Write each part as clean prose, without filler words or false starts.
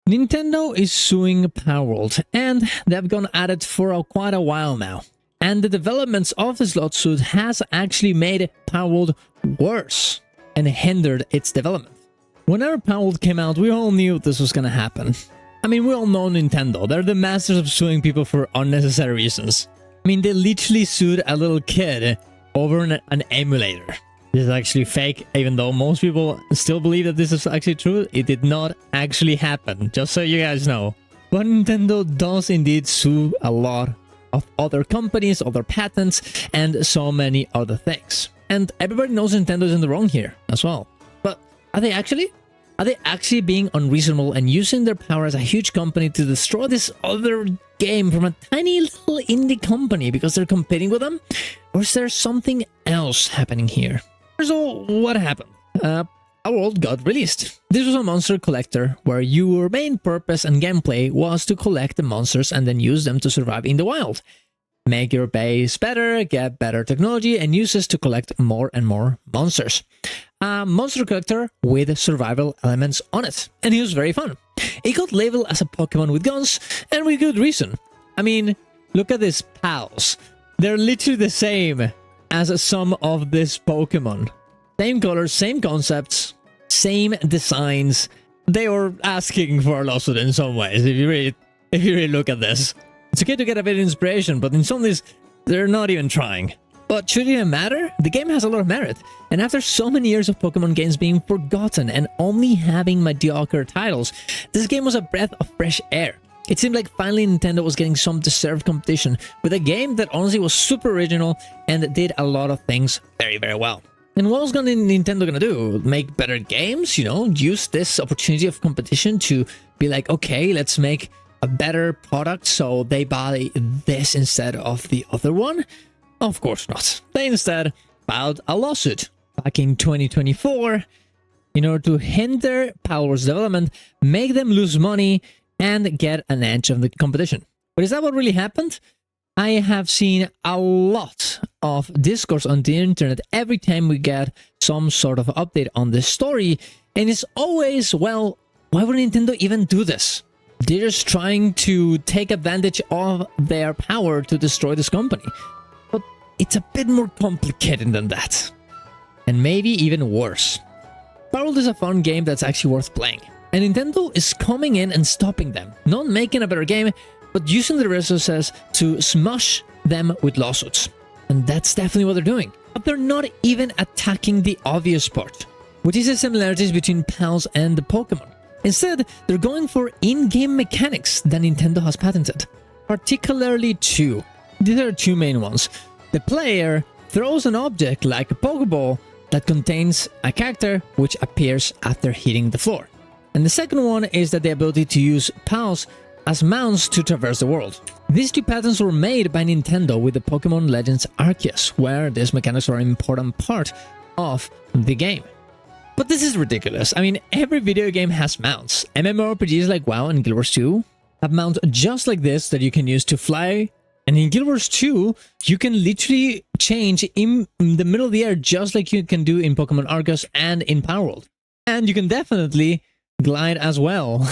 Nintendo is suing Palworld, and they've gone at it for quite a while now. And the developments of this lawsuit has actually made Palworld worse and hindered its development. Whenever Palworld came out, we all knew this was gonna happen. I mean, we all know Nintendo. They're the masters of suing people for unnecessary reasons. I mean, they literally sued a little kid over an emulator. This is actually fake, even though most people still believe that this is actually true. It did not actually happen, just so you guys know. But Nintendo does indeed sue a lot of other companies, other patents, and so many other things. And everybody knows Nintendo is in the wrong here as well. But are they actually? Are they actually being unreasonable and using their power as a huge company to destroy this other game from a tiny little indie company because they're competing with them? Or is there something else happening here? So what happened? Palworld got released. This was a monster collector where your main purpose and gameplay was to collect the monsters and then use them to survive in the wild. Make your base better, get better technology, and use this to collect more and more monsters. A monster collector with survival elements on it, and it was very fun. It got labeled as a Pokemon with guns, and with good reason. I mean, look at these pals. They're literally the same as some of these Pokemon. Same colors, same concepts, same designs. They were asking for a lawsuit in some ways, if you really look at this. It's okay to get a bit of inspiration, but in some of these, they're not even trying. But should it even matter? The game has a lot of merit, and after so many years of Pokemon games being forgotten and only having mediocre titles, this game was a breath of fresh air. It seemed like finally Nintendo was getting some deserved competition with a game that honestly was super original and did a lot of things very, very well. And what was Nintendo gonna do? Make better games? You know, use this opportunity of competition to be like, okay, let's make a better product so they buy this instead of the other one? Of course not. They instead filed a lawsuit back in 2024 in order to hinder Palworld's development, make them lose money, and get an edge of the competition. But is that what really happened? I have seen a lot of discourse on the internet every time we get some sort of update on this story, and it's always, well, why would Nintendo even do this? They're just trying to take advantage of their power to destroy this company. But it's a bit more complicated than that. And maybe even worse. Palworld is a fun game that's actually worth playing. And Nintendo is coming in and stopping them. Not making a better game, but using the resources to smush them with lawsuits. And that's definitely what they're doing. But they're not even attacking the obvious part, which is the similarities between Pals and the Pokemon. Instead, they're going for in-game mechanics that Nintendo has patented. Particularly two. These are two main ones. The player throws an object like a Pokeball that contains a character which appears after hitting the floor. And the second one is that the ability to use Pals as mounts to traverse the world. These two patents were made by Nintendo with the Pokemon Legends Arceus, where these mechanics are an important part of the game. But this is ridiculous. I mean, every video game has mounts. MMORPGs like WoW and Guild Wars 2 have mounts just like this that you can use to fly. And in Guild Wars 2, you can literally change in the middle of the air just like you can do in Pokemon Arceus and in Palworld. And you can definitely glide as well.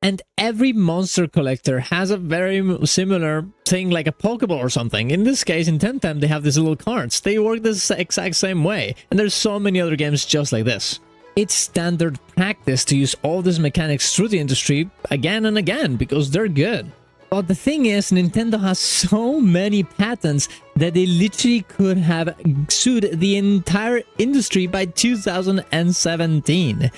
And every monster collector has a very similar thing like a Pokeball or something. In this case, in Temtem, they have these little cards. They work the exact same way. And there's so many other games just like this. It's standard practice to use all these mechanics through the industry again and again because they're good. But the thing is, Nintendo has so many patents that they literally could have sued the entire industry by 2017.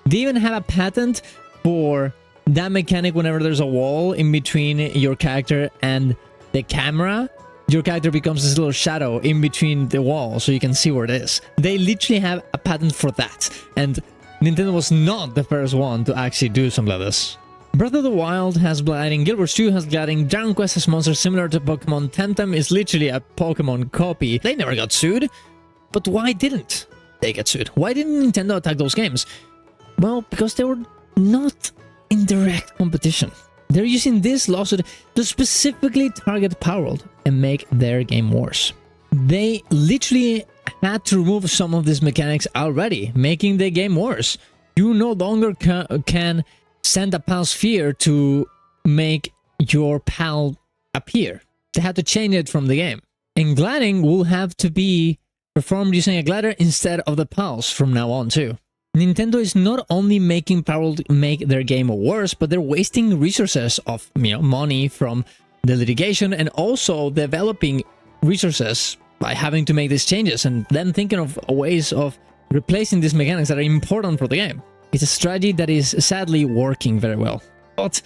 They even have a patent for that mechanic whenever there's a wall in between your character and the camera. Your character becomes this little shadow in between the wall so you can see where it is. They literally have a patent for that. And Nintendo was not the first one to actually do something like this. Breath of the Wild has gliding, Guild Wars 2 has gliding, Dragon Quest has monsters similar to Pokemon, Temtem is literally a Pokemon copy. They never got sued. But why didn't they get sued? Why didn't Nintendo attack those games? Well, because they were not in direct competition. They're using this lawsuit to specifically target Palworld and make their game worse. They literally had to remove some of these mechanics already, making the game worse. You no longer can send a pal sphere to make your pal appear. They had to change it from the game. And gliding will have to be performed using a glider instead of the pals from now on too. Nintendo is not only making Palworld make their game worse, but they're wasting resources of money from the litigation and also developing resources by having to make these changes and then thinking of ways of replacing these mechanics that are important for the game. It's a strategy that is sadly working very well. But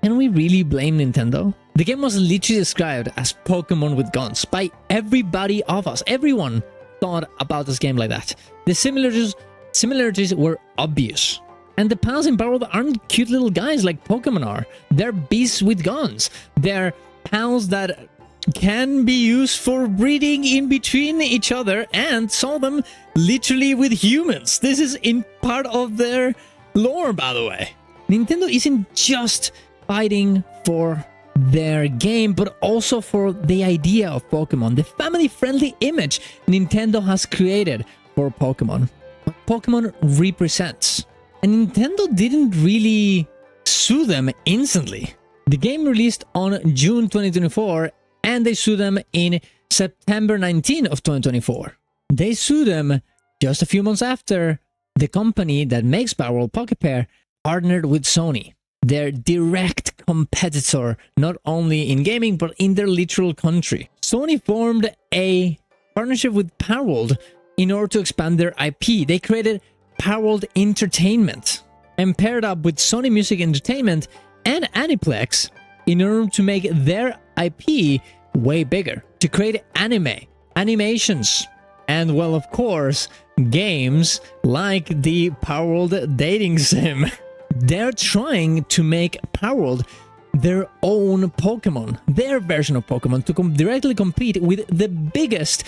can we really blame Nintendo? The game was literally described as Pokemon with guns by everybody of us. Everyone thought about this game like that. The similarities were obvious. And the pals in Palworld aren't cute little guys like Pokemon are. They're beasts with guns. They're pals that can be used for breeding in between each other, and some of them literally with humans. This is in part of their lore, by the way. Nintendo isn't just fighting for their game, but also for the idea of Pokemon, the family-friendly image Nintendo has created for Pokemon. What Pokemon represents. And Nintendo didn't really sue them instantly. The game released on June 2024, and they sued them in September 19 of 2024. They sued them just a few months after the company that makes Palworld Pocket Pair partnered with Sony, their direct competitor, not only in gaming, but in their literal country. Sony formed a partnership with Palworld in order to expand their IP. They created Palworld Entertainment and paired up with Sony Music Entertainment and Aniplex in order to make their IP way bigger, to create animations, and well, of course, games like the Palworld dating sim. They're trying to make Palworld their own Pokemon, their version of Pokemon, to directly compete with the biggest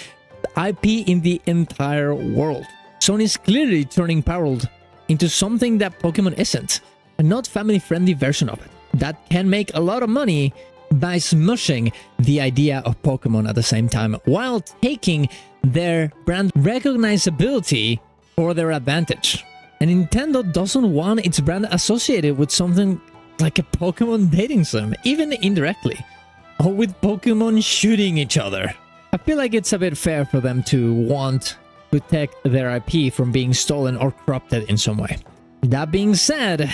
IP in the entire world. Sony's clearly turning Palworld into something that Pokemon isn't, a not family-friendly version of it that can make a lot of money by smushing the idea of Pokemon at the same time, while taking their brand recognizability for their advantage. And Nintendo doesn't want its brand associated with something like a Pokemon dating sim, even indirectly, or with Pokemon shooting each other. I feel like it's a bit fair for them to want to protect their IP from being stolen or corrupted in some way. That being said,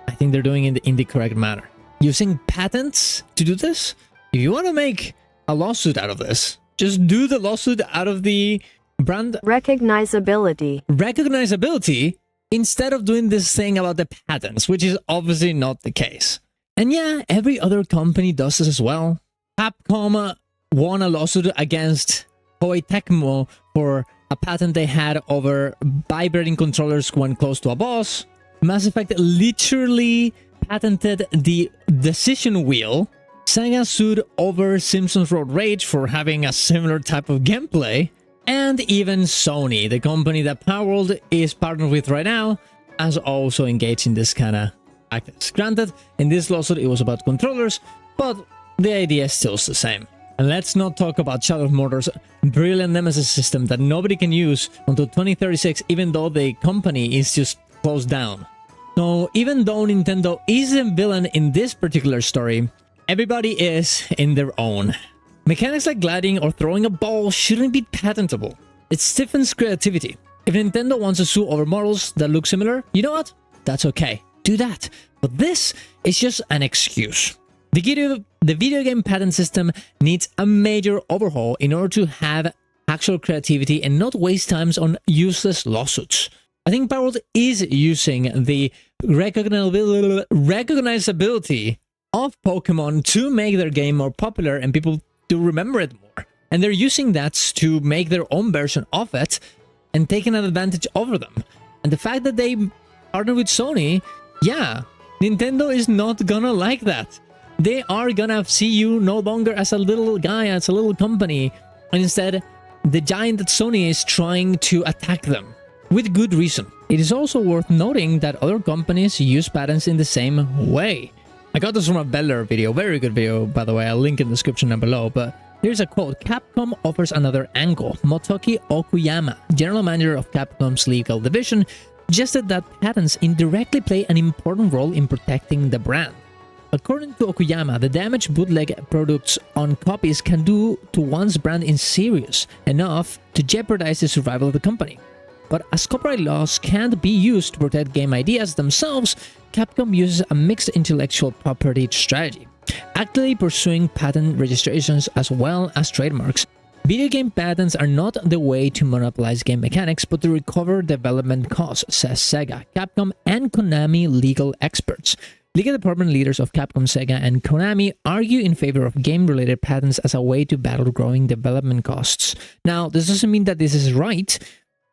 I think they're doing it in the correct manner. Using patents to do this? If you want to make a lawsuit out of this, just do the lawsuit out of the brand recognizability instead of doing this thing about the patents, which is obviously not the case. And yeah, every other company does this as well. Capcom won a lawsuit against Koei Tecmo for a patent they had over vibrating controllers when close to a boss. Mass Effect literally patented the decision wheel. Sega sued over Simpsons Road Rage for having a similar type of gameplay. And even Sony, the company that Palworld is partnered with right now, has also engaged in this kind of practice. Granted, in this lawsuit it was about controllers, but the idea is still the same. And let's not talk about Shadow of Mordor's brilliant Nemesis system that nobody can use until 2036, even though the company is just closed down. So even though Nintendo is a villain in this particular story, everybody is in their own. Mechanics like gliding or throwing a ball shouldn't be patentable. It stiffens creativity. If Nintendo wants to sue over models that look similar, you know what? That's okay. Do that. But this is just an excuse. The video game patent system needs a major overhaul in order to have actual creativity and not waste times on useless lawsuits. I think Palworld is using the recognizability of Pokemon to make their game more popular and people to remember it more. And they're using that to make their own version of it and taking an advantage over them. And the fact that they partner with Sony, yeah, Nintendo is not gonna like that. They are gonna see you no longer as a little guy, as a little company, and instead the giant that Sony is trying to attack them. With good reason. It is also worth noting that other companies use patents in the same way. I got this from a Beller video, very good video, by the way, I'll link in the description down below, but here's a quote. Capcom offers another angle. Motoki Okuyama, general manager of Capcom's legal division, suggested that patents indirectly play an important role in protecting the brand. According to Okuyama, the damage bootleg products on copies can do to one's brand is serious enough to jeopardize the survival of the company. But as copyright laws can't be used to protect game ideas themselves, Capcom uses a mixed intellectual property strategy, actively pursuing patent registrations as well as trademarks. Video game patents are not the way to monopolize game mechanics, but to recover development costs, says Sega, Capcom, and Konami legal experts. Legal department leaders of Capcom, Sega, and Konami argue in favor of game-related patents as a way to battle growing development costs. Now, this doesn't mean that this is right,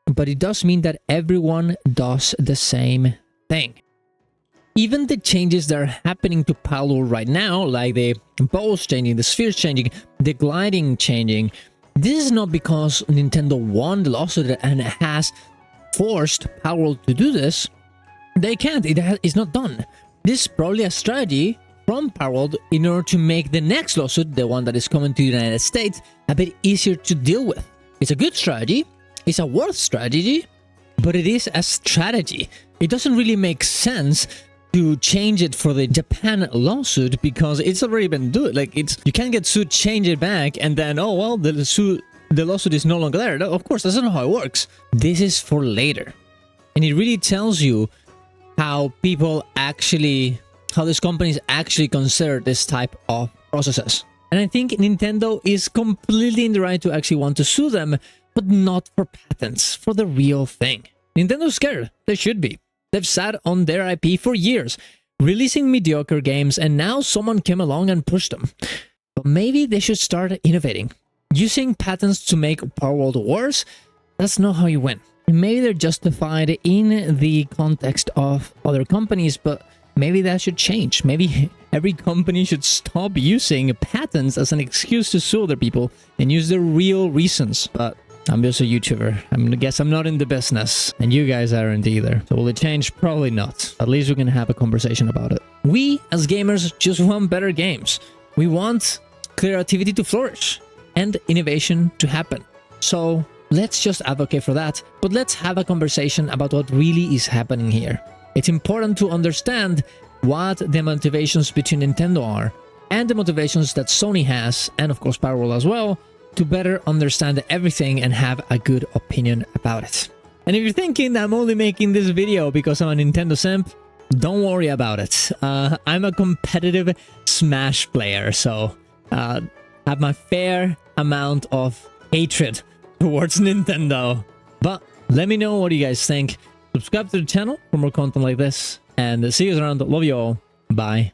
but it does mean that everyone does the same thing. Even the changes that are happening to Palworld right now, like the bows changing, the spheres changing, the gliding changing, this is not because Nintendo won the lawsuit and has forced Palworld to do this. They can't. It's not done. This is probably a strategy from Palworld in order to make the next lawsuit, the one that is coming to the United States, a bit easier to deal with. It's a good strategy. It's a worth strategy, but it is a strategy. It doesn't really make sense to change it for the Japan lawsuit because it's already been done. Like, you can't get sued, change it back, and then, oh well, the lawsuit is no longer there. No, of course, that's not how it works. This is for later, and it really tells you how these companies actually consider this type of processes. And I think Nintendo is completely in the right to actually want to sue them, but not for patents, for the real thing. Nintendo's scared. They should be. They've sat on their IP for years, releasing mediocre games, and now someone came along and pushed them. But maybe they should start innovating. Using patents to make Palworld worse, that's not how you win. Maybe they're justified in the context of other companies, but maybe that should change. Maybe every company should stop using patents as an excuse to sue other people and use the real reasons. But I'm just a YouTuber. I guess I'm not in the business, and you guys aren't either. So will it change? Probably not. At least we can have a conversation about it. We, as gamers, just want better games. We want creativity to flourish and innovation to happen. So let's just advocate for that, but let's have a conversation about what really is happening here. It's important to understand what the motivations between Nintendo are, and the motivations that Sony has, and of course Palworld as well, to better understand everything and have a good opinion about it. And if you're thinking I'm only making this video because I'm a Nintendo simp, don't worry about it. I'm a competitive Smash player, so have my fair amount of hatred towards Nintendo. But let me know what you guys think. Subscribe to the channel for more content like this, and see you around. Love you all. Bye.